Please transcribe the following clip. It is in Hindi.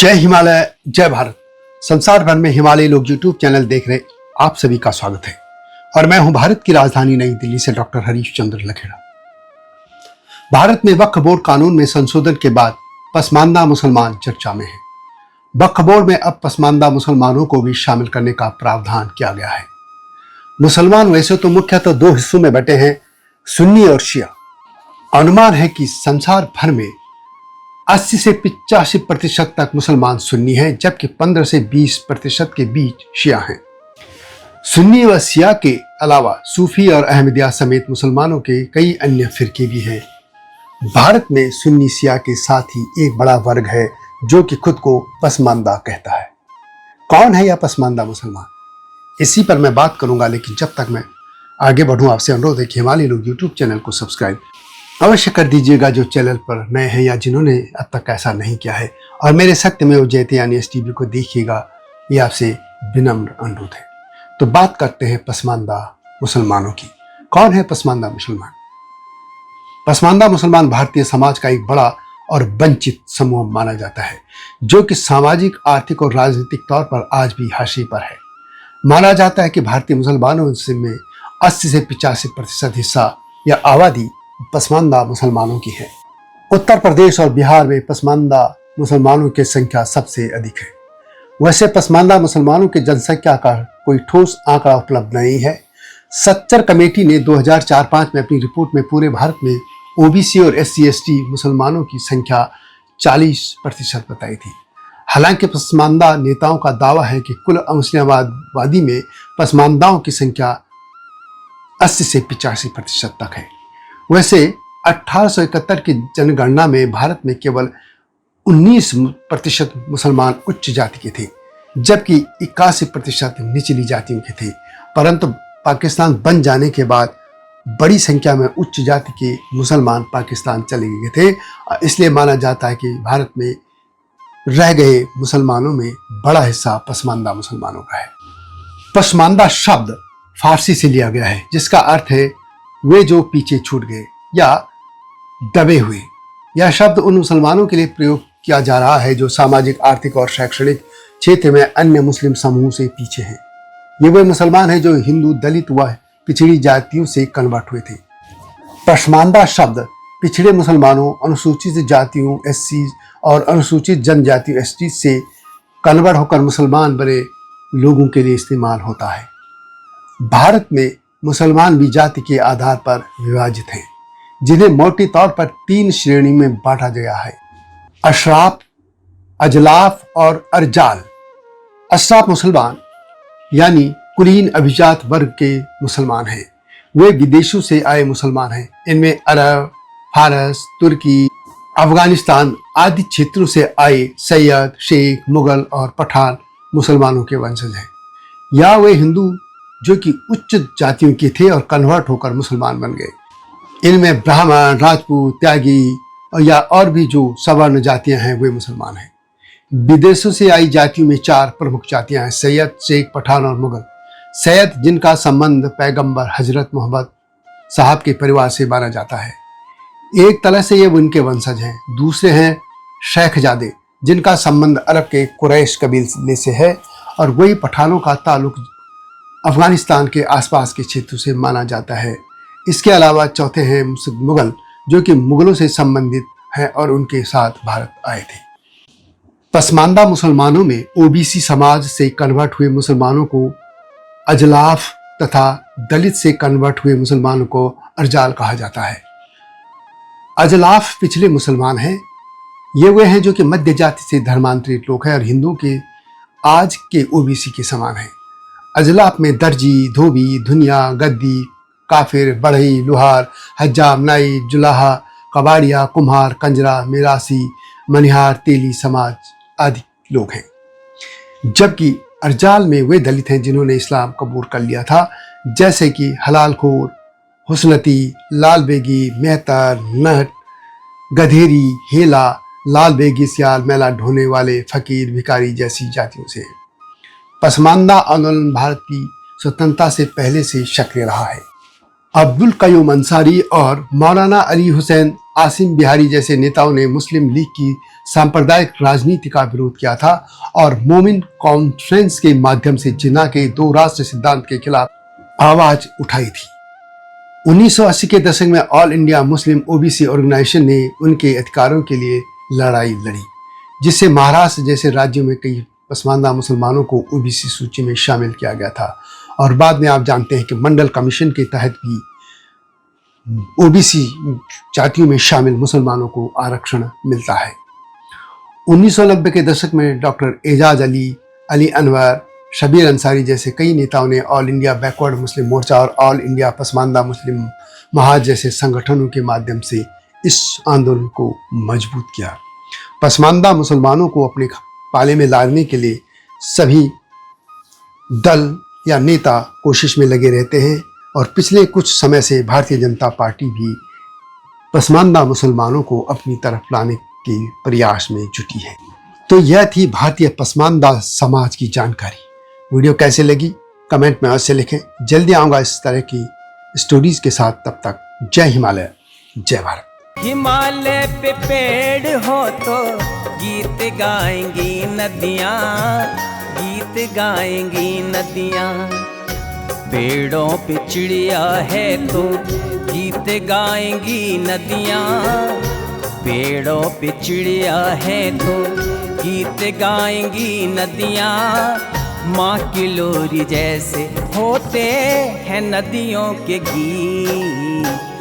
जय हिमालय, जय भारत। संसार भर में हिमालय लोग यूट्यूब चैनल देख रहे आप सभी का स्वागत है और मैं हूं भारत की राजधानी नई दिल्ली से डॉक्टर हरीश चंद्र लखेड़ा। भारत में वक्फ बोर्ड कानून में संशोधन के बाद पसमानदा मुसलमान चर्चा में है। वक्फ बोर्ड में अब पसमानदा मुसलमानों को भी शामिल करने का प्रावधान किया गया है। मुसलमान वैसे तो मुख्यतः दो हिस्सों में बटे हैं, सुन्नी और शिया। अनुमान है कि संसार भर में 80 से 85% तक मुसलमान सुन्नी हैं, जबकि 15 से 20% के बीच शिया हैं। सुन्नी व शिया के अलावा सूफी और अहमदिया समेत मुसलमानों के कई अन्य फिरके भी हैं। भारत में सुन्नी शिया के साथ ही एक बड़ा वर्ग है जो कि खुद को पसमानदा कहता है। कौन है यह पसमानदा मुसलमान? इसी पर मैं बात करूंगा, लेकिन जब तक मैं आगे बढ़ूं आपसे अनुरोध है कि हिमालय लोग यूट्यूब चैनल को सब्सक्राइब अवश्य कर दीजिएगा जो चैनल पर नए हैं या जिन्होंने अब तक ऐसा नहीं किया है, और मेरे सत्यमेव जयते यानी STV को देखिएगा, ये आपसे विनम्र अनुरोध है। तो बात करते हैं पसमानदा मुसलमानों की। कौन है पसमानदा मुसलमान? पसमानदा मुसलमान भारतीय समाज का एक बड़ा और वंचित समूह माना जाता है, जो कि सामाजिक, आर्थिक और राजनीतिक तौर पर आज भी हाशिए पर है। माना जाता है कि भारतीय मुसलमानों में 80 से 85% हिस्सा या आबादी पसमानदा मुसलमानों की है। उत्तर प्रदेश और बिहार में पसमानदा मुसलमानों की संख्या सबसे अधिक है। वैसे पसमानदा मुसलमानों की जनसंख्या का कोई ठोस आंकड़ा उपलब्ध नहीं है। सच्चर कमेटी ने 2004-05 में अपनी रिपोर्ट में पूरे भारत में OBC और SC/ST मुसलमानों की संख्या 40% बताई थी। हालांकि पसमानदा नेताओं का दावा है कि कुल मुस्लिमवादी में पसमानदाओं की संख्या 80 से 85% तक है। वैसे 1871 की जनगणना में भारत में केवल 19% मुसलमान उच्च जाति के थे, जबकि 81% निचली जातियों के थे। परंतु पाकिस्तान बन जाने के बाद बड़ी संख्या में उच्च जाति के मुसलमान पाकिस्तान चले गए थे, इसलिए माना जाता है कि भारत में रह गए मुसलमानों में बड़ा हिस्सा पसमानदा मुसलमानों का है। पसमानदा शब्द फारसी से लिया गया है, जिसका अर्थ है वे जो पीछे छूट गए या दबे हुए। यह शब्द उन मुसलमानों के लिए प्रयोग किया जा रहा है जो सामाजिक, आर्थिक और शैक्षणिक क्षेत्र में अन्य मुस्लिम समूह से पीछे हैं। ये वे मुसलमान हैं जो हिंदू, दलित व पिछड़ी जातियों से कन्वर्ट हुए थे। पसमानदा शब्द पिछड़े मुसलमानों, अनुसूचित जातियों SC और अनुसूचित जनजातियों ST से कन्वर्ट होकर मुसलमान बने लोगों के लिए इस्तेमाल होता है। भारत में मुसलमान भी जाति के आधार पर विभाजित हैं, जिन्हें मोटे तौर पर 3 श्रेणी में बांटा गया है: अशराफ, अजलाफ और अर्जाल। अशराफ मुसलमान यानी कुलीन अभिजात वर्ग के मुसलमान हैं। वे विदेशों से आए मुसलमान हैं। इनमें अरब, फारस, तुर्की, अफगानिस्तान आदि क्षेत्रों से आए सैयद, शेख, मुगल और पठान मुसलमानों के वंशज हैं। या वे हिंदू जो कि उच्च जातियों के थे और कन्वर्ट होकर मुसलमान बन गए। इनमें ब्राह्मण, राजपूत, त्यागी या और भी जो सवर्ण जातियां हैं वे मुसलमान हैं। विदेशों से आई जातियों में 4 प्रमुख जातियां हैं: सैयद, शेख, पठान और मुगल। सैयद, जिनका संबंध पैगंबर हजरत मोहम्मद साहब के परिवार से माना जाता है, एक तरह से ये उनके वंशज हैं। दूसरे हैं शेखजादे, जिनका संबंध अरब के कुरैश कबीले से है, और वही पठानों का ताल्लुक अफगानिस्तान के आसपास के क्षेत्रों से माना जाता है। इसके अलावा चौथे हैं मुगल, जो कि मुगलों से संबंधित हैं और उनके साथ भारत आए थे। पसमानदा मुसलमानों में OBC समाज से कन्वर्ट हुए मुसलमानों को अजलाफ तथा दलित से कन्वर्ट हुए मुसलमानों को अर्जाल कहा जाता है। अजलाफ पिछले मुसलमान हैं। ये वे हैं जो कि मध्य जाति से धर्मांतरित लोग हैं और हिंदुओं के आज के OBC के समान हैं। अजलाफ में दर्जी, धोबी, धुनिया, गद्दी, काफिर, बढ़ई, लोहार, हज्जाम, नाई, जुलाहा, कबाड़िया, कुम्हार, कंजरा, मिरासी, मनिहार, तेली समाज आदि लोग हैं। जबकि अर्जाल में वे दलित हैं जिन्होंने इस्लाम कबूल कर लिया था, जैसे कि हलालखोर, हुस्नती, लाल बेगी, मेहतर, नट, गधेरी, हेला, लाल बेगी सियाल, मेला ढोने वाले, फकीर, भिखारी जैसी जातियों से। पसमानदा आंदोलन भारत की स्वतंत्रता से पहले से सक्रिय रहा है। अब्दुल कयूम अंसारी और मौलाना अली हुसैन आसिम बिहारी जैसे नेताओं ने मुस्लिम लीग की सांप्रदायिक राजनीति का विरोध किया था और मोमिन कॉन्फ्रेंस के माध्यम से जिन्ना के 2 राष्ट्र सिद्धांत के खिलाफ आवाज उठाई थी। 1980 के दशक में all India Muslim OBC organisation ने उनके अधिकारों के लिए लड़ाई लड़ी, जिससे महाराष्ट्र जैसे राज्यों में कई पसमानदा मुसलमानों को ओबीसी सूची में शामिल किया गया था और बाद में आप जानते हैं कि मंडल कमीशन के तहत भी ओबीसी जातियों में शामिल मुसलमानों को आरक्षण मिलता है। 1990 के दशक में डॉक्टर एजाज अली, अली अनवर, शबीर अंसारी जैसे कई नेताओं ने ऑल इंडिया बैकवर्ड मुस्लिम मोर्चा और ऑल इंडिया पसमानदा मुस्लिम महाज जैसे संगठनों के माध्यम से इस आंदोलन को मजबूत किया। पसमानदा मुसलमानों को अपने पाले में लाने के लिए सभी दल या नेता कोशिश में लगे रहते हैं और पिछले कुछ समय से भारतीय जनता पार्टी भी पसमानदा मुसलमानों को अपनी तरफ लाने के प्रयास में जुटी है। तो यह थी भारतीय पसमानदा समाज की जानकारी। वीडियो कैसे लगी कमेंट में अवश्य लिखें। जल्दी आऊँगा इस तरह की स्टोरीज के साथ, तब तक जय हिमालय, जय भारत। हिमालय पे पेड़ हो तो गीत गाएंगी नदियाँ, गीत गाएंगी नदियाँ। पेड़ों पे चिड़िया है तो गीत गाएंगी नदियाँ, पेड़ों पे चिड़िया है तो गीत गाएंगी नदियाँ। माँ की लोरी जैसे होते हैं नदियों के गीत।